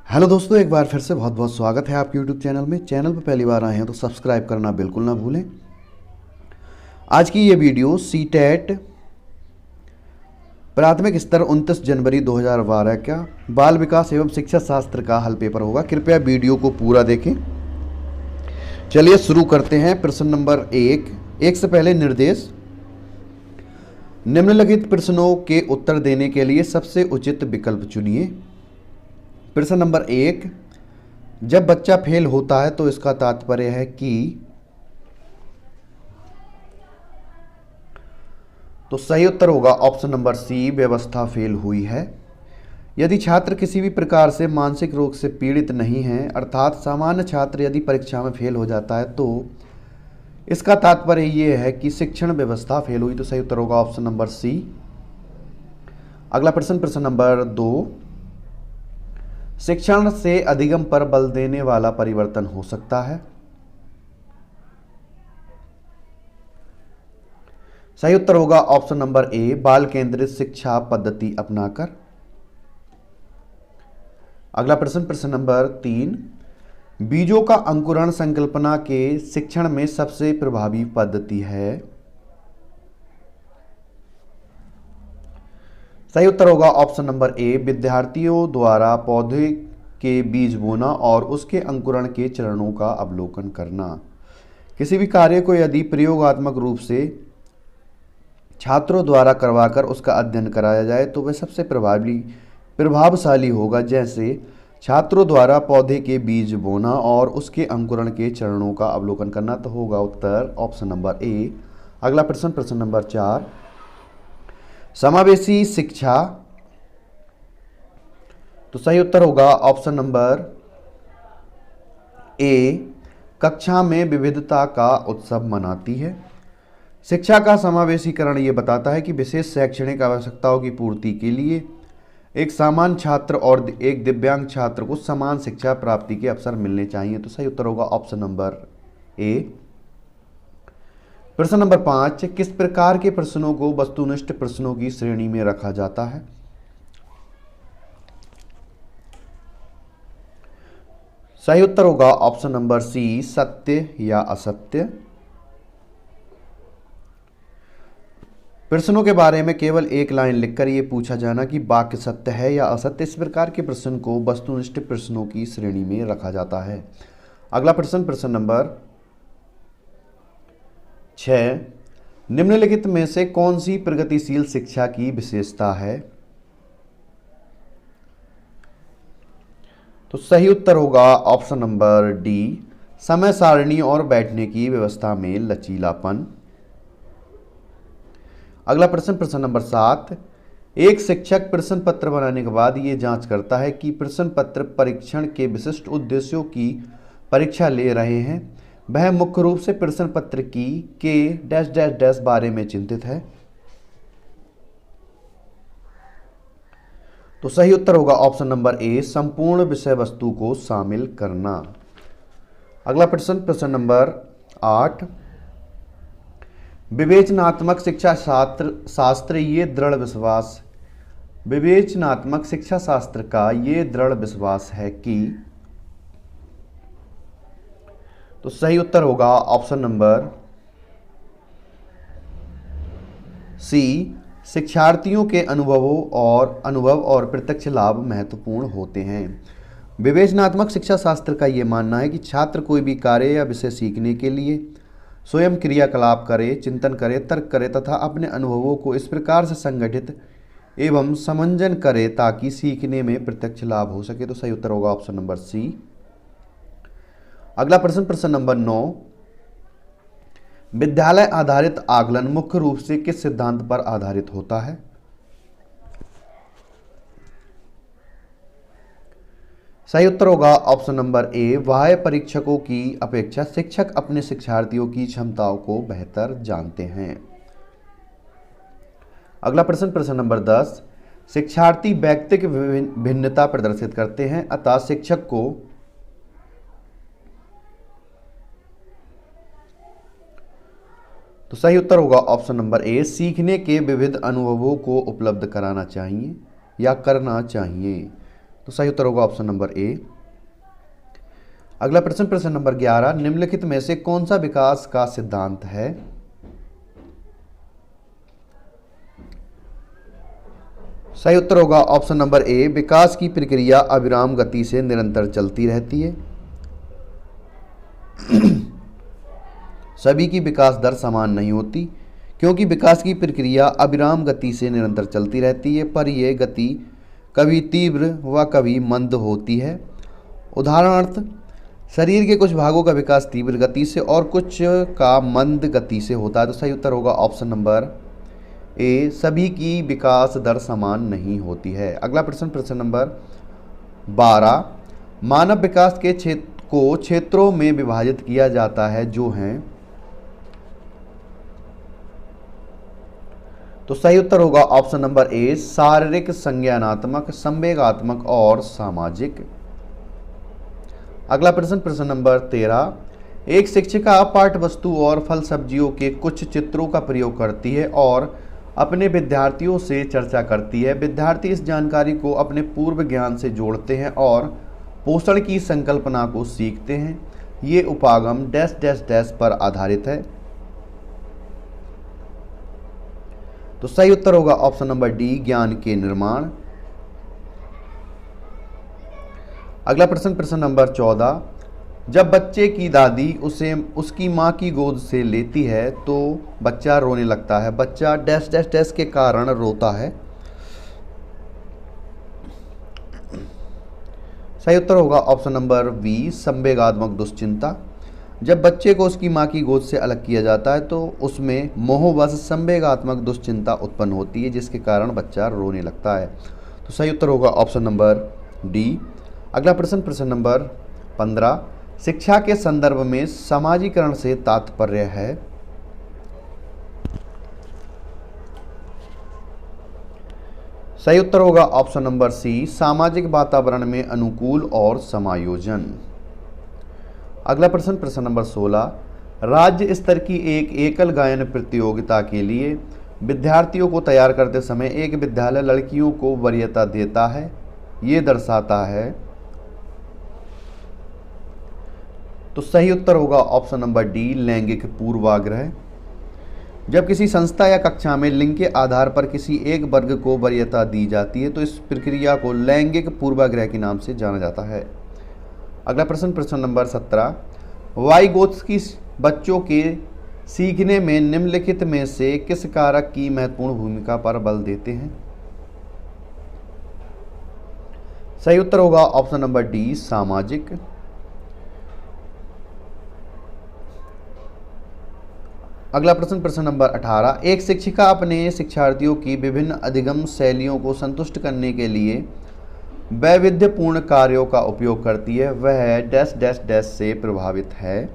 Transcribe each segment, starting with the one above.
Hello दोस्तों, एक बार फिर से बहुत बहुत स्वागत है आपके यूट्यूब चैनल में। चैनल पर पहली बार आए हैं तो सब्सक्राइब करना बिल्कुल ना भूलें। आज की ये वीडियो सीटेट प्राथमिक स्तर 29 जनवरी 2012 का बाल विकास एवं शिक्षा शास्त्र का हल पेपर होगा। कृपया वीडियो को पूरा देखें। चलिए शुरू करते हैं। प्रश्न नंबर एक से पहले निर्देश। निम्नलिखित प्रश्नों के उत्तर देने के लिए सबसे उचित विकल्प चुनिए। प्रश्न नंबर 1, जब बच्चा फेल होता है तो इसका तात्पर्य है कि, तो सही उत्तर होगा ऑप्शन नंबर सी, व्यवस्था फेल हुई है। यदि छात्र किसी भी प्रकार से मानसिक रोग से पीड़ित नहीं है, अर्थात सामान्य छात्र यदि परीक्षा में फेल हो जाता है तो इसका तात्पर्य यह है कि शिक्षण व्यवस्था फेल हुई। तो सही उत्तर होगा ऑप्शन नंबर सी। अगला प्रश्न, प्रश्न नंबर 2, शिक्षण से अधिगम पर बल देने वाला परिवर्तन हो सकता है। सही उत्तर होगा ऑप्शन नंबर ए, बाल केंद्रित शिक्षा पद्धति अपनाकर। अगला प्रश्न, प्रश्न नंबर 3, बीजों का अंकुरण संकल्पना के शिक्षण में सबसे प्रभावी पद्धति है। सही उत्तर होगा ऑप्शन नंबर ए, विद्यार्थियों द्वारा पौधे के बीज बोना और उसके अंकुरण के चरणों का अवलोकन करना। किसी भी कार्य को यदि प्रयोगात्मक रूप से छात्रों द्वारा करवाकर उसका अध्ययन कराया जाए तो वह सबसे प्रभावशाली होगा। जैसे छात्रों द्वारा पौधे के बीज बोना और उसके अंकुरण के चरणों का अवलोकन करना। तो होगा उत्तर ऑप्शन नंबर ए। अगला प्रश्न, प्रश्न नंबर 4, समावेशी शिक्षा। तो सही उत्तर होगा ऑप्शन नंबर ए, कक्षा में विविधता का उत्सव मनाती है। शिक्षा का समावेशीकरण ये बताता है कि विशेष शैक्षणिक आवश्यकताओं की पूर्ति के लिए एक सामान्य छात्र और एक दिव्यांग छात्र को समान शिक्षा प्राप्ति के अवसर मिलने चाहिए। तो सही उत्तर होगा ऑप्शन नंबर ए। प्रश्न नंबर 5, किस प्रकार के प्रश्नों को वस्तुनिष्ठ प्रश्नों की श्रेणी में रखा जाता है। सही उत्तर होगा ऑप्शन नंबर सी, सत्य या असत्य। प्रश्नों के बारे में केवल एक लाइन लिखकर यह पूछा जाना कि वाक्य सत्य है या असत्य, इस प्रकार के प्रश्न को वस्तुनिष्ठ प्रश्नों की श्रेणी में रखा जाता है। अगला प्रश्न, प्रश्न नंबर 6, निम्नलिखित में से कौन सी प्रगतिशील शिक्षा की विशेषता है। तो सही उत्तर होगा ऑप्शन नंबर डी, समय सारणी और बैठने की व्यवस्था में लचीलापन। अगला प्रश्न, प्रश्न नंबर 7, एक शिक्षक प्रश्न पत्र बनाने के बाद ये जांच करता है कि प्रश्न पत्र परीक्षण के विशिष्ट उद्देश्यों की परीक्षा ले रहे हैं। वह मुख्य रूप से प्रश्न पत्र की के डैश डैश डैश बारे में चिंतित है। तो सही उत्तर होगा ऑप्शन नंबर ए, संपूर्ण विषय वस्तु को शामिल करना। अगला प्रश्न, प्रश्न नंबर 8, विवेचनात्मक शिक्षा शास्त्र ये दृढ़ विश्वास, विवेचनात्मक शिक्षा शास्त्र का ये दृढ़ विश्वास है कि। तो सही उत्तर होगा ऑप्शन नंबर सी, शिक्षार्थियों के अनुभव और प्रत्यक्ष लाभ महत्वपूर्ण होते हैं। विवेचनात्मक शिक्षा शास्त्र का यह मानना है कि छात्र कोई भी कार्य या विषय सीखने के लिए स्वयं क्रियाकलाप करे, चिंतन करे, तर्क करे तथा अपने अनुभवों को इस प्रकार से संगठित एवं समंजन करे ताकि सीखने में प्रत्यक्ष लाभ हो सके। तो सही उत्तर होगा ऑप्शन नंबर सी। अगला प्रश्न, प्रश्न नंबर 9, विद्यालय आधारित आकलन मुख्य रूप से किस सिद्धांत पर आधारित होता है। सही उत्तर होगा ऑप्शन नंबर ए, बाह्य परीक्षकों की अपेक्षा शिक्षक अपने शिक्षार्थियों की क्षमताओं को बेहतर जानते हैं। अगला प्रश्न, प्रश्न नंबर 10, शिक्षार्थी व्यक्तिगत भिन्नता प्रदर्शित करते हैं अतः शिक्षक को। तो सही उत्तर होगा ऑप्शन नंबर ए, सीखने के विविध अनुभवों को उपलब्ध कराना चाहिए या करना चाहिए। तो सही उत्तर होगा ऑप्शन नंबर ए। अगला प्रश्न, प्रश्न नंबर 11, निम्नलिखित में से कौन सा विकास का सिद्धांत है? सही उत्तर होगा ऑप्शन नंबर ए, विकास की प्रक्रिया अविराम गति से निरंतर चलती रहती है। सभी की विकास दर समान नहीं होती, क्योंकि विकास की प्रक्रिया अविराम गति से निरंतर चलती रहती है, पर यह गति कभी तीव्र व कभी मंद होती है। उदाहरणार्थ, शरीर के कुछ भागों का विकास तीव्र गति से और कुछ का मंद गति से होता है। तो सही उत्तर होगा ऑप्शन नंबर ए, सभी की विकास दर समान नहीं होती है। अगला प्रश्न, प्रश्न नंबर 12, मानव विकास के क्षेत्रों में विभाजित किया जाता है जो हैं। तो सही उत्तर होगा ऑप्शन नंबर ए, शारीरिक, संज्ञानात्मक, संवेगात्मक और सामाजिक। अगला प्रश्न, प्रश्न नंबर 13, एक शिक्षिका पाठ्य वस्तु और फल सब्जियों के कुछ चित्रों का प्रयोग करती है और अपने विद्यार्थियों से चर्चा करती है। विद्यार्थी इस जानकारी को अपने पूर्व ज्ञान से जोड़ते हैं और पोषण की संकल्पना को सीखते हैं। ये उपागम डैश डैश डैश पर आधारित है। तो सही उत्तर होगा ऑप्शन नंबर डी, ज्ञान के निर्माण। अगला प्रश्न, प्रश्न नंबर 14, जब बच्चे की दादी उसे उसकी माँ की गोद से लेती है तो बच्चा रोने लगता है। बच्चा डैश डैश डैश के कारण रोता है। सही उत्तर होगा ऑप्शन नंबर बी, संवेगात्मक दुश्चिंता। जब बच्चे को उसकी माँ की गोद से अलग किया जाता है तो उसमें मोहवश संवेगात्मक दुश्चिंता उत्पन्न होती है, जिसके कारण बच्चा रोने लगता है। तो सही उत्तर होगा ऑप्शन नंबर डी। अगला प्रश्न, प्रश्न नंबर 15, शिक्षा के संदर्भ में समाजीकरण से तात्पर्य है। सही उत्तर होगा ऑप्शन नंबर सी, सामाजिक वातावरण में अनुकूल और समायोजन। अगला प्रश्न, प्रश्न नंबर 16, राज्य स्तर की एक एकल गायन प्रतियोगिता के लिए विद्यार्थियों को तैयार करते समय एक विद्यालय लड़कियों को वरीयता देता है। ये दर्शाता है। तो सही उत्तर होगा ऑप्शन नंबर डी, लैंगिक पूर्वाग्रह। जब किसी संस्था या कक्षा में लिंग के आधार पर किसी एक वर्ग को वरीयता दी जाती है तो इस प्रक्रिया को लैंगिक पूर्वाग्रह के नाम से जाना जाता है। अगला प्रश्न, प्रश्न नंबर 17, वाइगोत्स्की बच्चों के सीखने में निम्नलिखित में से किस कारक की महत्वपूर्ण भूमिका पर बल देते हैं? सही उत्तर होगा ऑप्शन नंबर डी, सामाजिक। अगला प्रश्न, प्रश्न नंबर 18, एक शिक्षिका अपने शिक्षार्थियों की विभिन्न अधिगम शैलियों को संतुष्ट करने के लिए वैविध्यपूर्ण कार्यों का उपयोग करती है। वह डैश डैश डैश से प्रभावित है।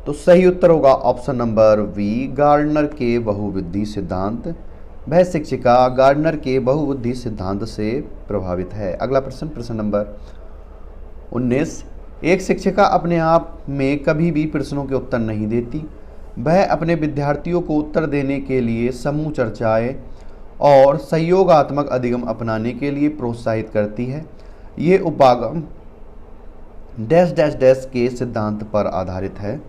तो सही उत्तर होगा ऑप्शन नंबर बी, गार्डनर के बहुबुद्धि सिद्धांत। वह शिक्षिका गार्डनर के बहुबुद्धि सिद्धांत से प्रभावित है। अगला प्रश्न, प्रश्न नंबर 19, एक शिक्षिका अपने आप में कभी भी प्रश्नों के उत्तर नहीं देती। वह अपने विद्यार्थियों को उत्तर देने के लिए समूह चर्चाएं और सहयोगात्मक अधिगम अपनाने के लिए प्रोत्साहित करती है। ये उपागम डैश डैश डैश के सिद्धांत पर आधारित है।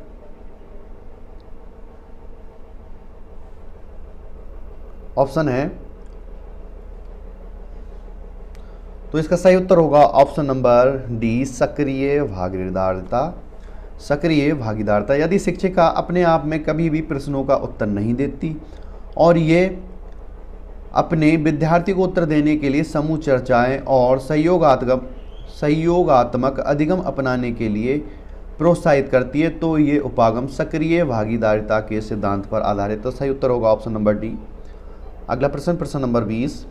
ऑप्शन है, तो इसका सही उत्तर होगा ऑप्शन नंबर डी, सक्रिय भागीदारिता। सक्रिय भागीदारिता। यदि शिक्षिका अपने आप में कभी भी प्रश्नों का उत्तर नहीं देती और ये अपने विद्यार्थी को उत्तर देने के लिए समूह चर्चाएं और सहयोगात्मक अधिगम अपनाने के लिए प्रोत्साहित करती है, तो ये उपागम सक्रिय भागीदारिता के सिद्धांत पर आधारित। तो सही उत्तर होगा ऑप्शन नंबर डी। अगला प्रश्न, प्रश्न नंबर 20,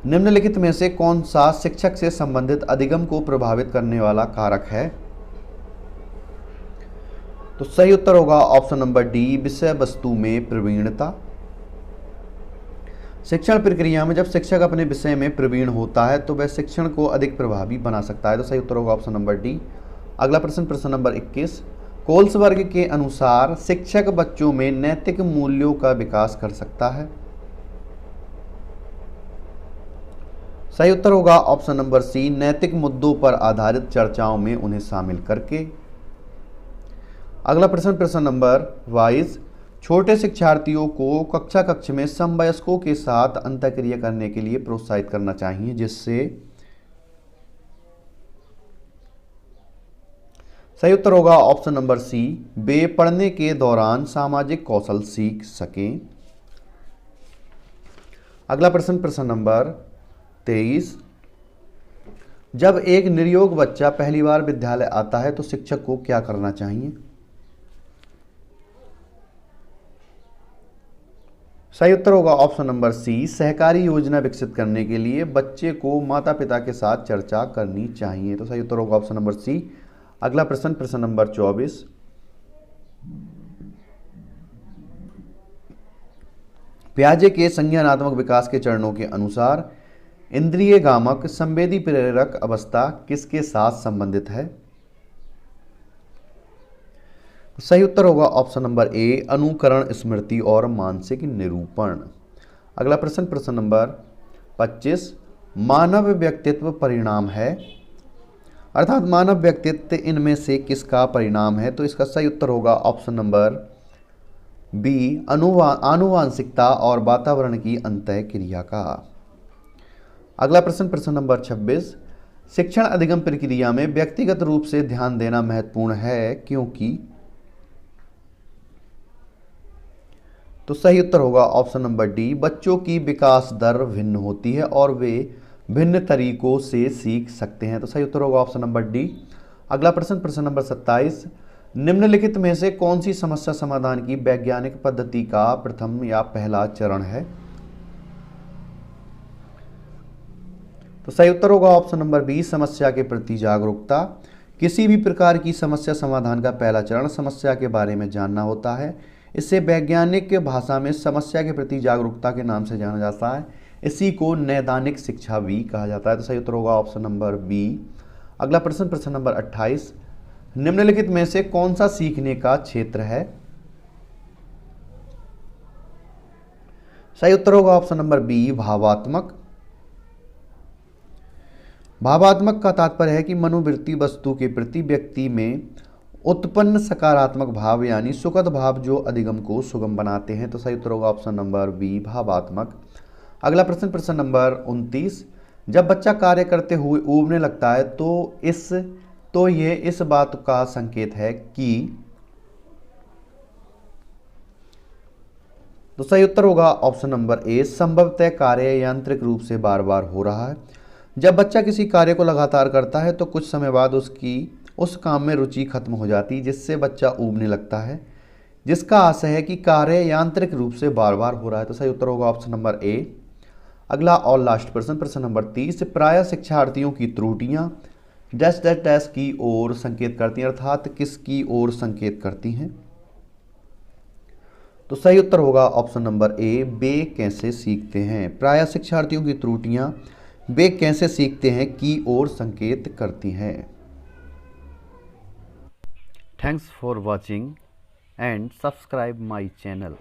निम्नलिखित में से कौन सा शिक्षक से संबंधित अधिगम को प्रभावित करने वाला कारक है? तो सही उत्तर होगा ऑप्शन नंबर डी, विषय वस्तु में प्रवीणता। शिक्षण प्रक्रिया में जब शिक्षक अपने विषय में प्रवीण होता है तो वह शिक्षण को अधिक प्रभावी बना सकता है। तो सही उत्तर होगा ऑप्शन नंबर डी। अगला प्रश्न, प्रश्न नंबर 21, कोल्सबर्ग के अनुसार शिक्षक बच्चों में नैतिक मूल्यों का विकास कर सकता है। सही उत्तर होगा ऑप्शन नंबर सी, नैतिक मुद्दों पर आधारित चर्चाओं में उन्हें शामिल करके। अगला प्रश्न, प्रश्न नंबर 22, छोटे शिक्षार्थियों को कक्षा कक्ष में समवयस्कों के साथ अंतःक्रिया करने के लिए प्रोत्साहित करना चाहिए, जिससे। सही उत्तर होगा ऑप्शन नंबर सी, वे पढ़ने के दौरान सामाजिक कौशल सीख सकें। अगला प्रश्न, प्रश्न नंबर 23, जब एक निर्योग बच्चा पहली बार विद्यालय आता है तो शिक्षक को क्या करना चाहिए। सही उत्तर होगा ऑप्शन नंबर सी, सहकारी योजना विकसित करने के लिए बच्चे को माता पिता के साथ चर्चा करनी चाहिए। तो सही उत्तर होगा ऑप्शन नंबर सी। अगला प्रश्न, प्रश्न नंबर 24, पियाजे के संज्ञानात्मक विकास के चरणों के अनुसार इंद्रिय गामक संवेदी प्रेरक अवस्था किसके साथ संबंधित है। सही उत्तर होगा ऑप्शन नंबर ए, अनुकरण, स्मृति और मानसिक निरूपण। अगला प्रश्न, प्रश्न नंबर 25, मानव व्यक्तित्व परिणाम है, अर्थात मानव व्यक्तित्व इनमें से किसका परिणाम है। तो इसका सही उत्तर होगा ऑप्शन नंबर बी, आनुवांशिकता और वातावरण की अंतःक्रिया का। अगला प्रश्न, प्रश्न नंबर 26, शिक्षण अधिगम प्रक्रिया में व्यक्तिगत रूप से ध्यान देना महत्वपूर्ण है क्योंकि। तो सही उत्तर होगा ऑप्शन नंबर डी, बच्चों की विकास दर भिन्न होती है और वे भिन्न तरीकों से सीख सकते हैं। तो सही उत्तर होगा ऑप्शन नंबर डी। अगला प्रश्न, प्रश्न नंबर 27, निम्नलिखित में से कौन सी समस्या समाधान की वैज्ञानिक पद्धति का प्रथम या पहला चरण है। तो सही उत्तर होगा ऑप्शन नंबर बी, समस्या के प्रति जागरूकता। किसी भी प्रकार की समस्या समाधान का पहला चरण समस्या के बारे में जानना होता है। इसे वैज्ञानिक भाषा में समस्या के प्रति जागरूकता के नाम से जाना जाता है। इसी को नैदानिक शिक्षा भी कहा जाता है। तो सही उत्तर होगा ऑप्शन नंबर बी। अगला प्रश्न, प्रश्न नंबर 28, निम्नलिखित में से कौन सा सीखने का क्षेत्र है। सही उत्तर होगा ऑप्शन नंबर बी, भावात्मक। भावात्मक का तात्पर्य है कि मनोवृत्ति वस्तु के प्रति व्यक्ति में उत्पन्न सकारात्मक भाव यानी सुखद भाव जो अधिगम को सुगम बनाते हैं। तो सही उत्तर होगा ऑप्शन नंबर बी, भावात्मक। अगला प्रश्न, प्रश्न नंबर 29, जब बच्चा कार्य करते हुए ऊबने लगता है तो यह इस बात का संकेत है कि। तो सही उत्तर होगा ऑप्शन नंबर ए, संभवतः कार्य यांत्रिक रूप से बार बार हो रहा है। जब बच्चा किसी कार्य को लगातार करता है तो कुछ समय बाद उस काम में रुचि खत्म हो जाती है, जिससे बच्चा ऊबने लगता है, जिसका आशय है कि कार्य यांत्रिक रूप से बार बार हो रहा है। तो सही उत्तर होगा ऑप्शन नंबर ए। अगला और लास्ट प्रश्न, प्रश्न नंबर 30, प्रायः शिक्षार्थियों की त्रुटियां डैश डैश डैश की ओर संकेत करती हैं, अर्थात किसकी ओर संकेत करती हैं। तो सही उत्तर होगा ऑप्शन नंबर ए, वे कैसे सीखते हैं। प्रायः शिक्षार्थियों की त्रुटियां वे कैसे सीखते हैं की ओर संकेत करती हैं। Thanks for watching and subscribe my channel.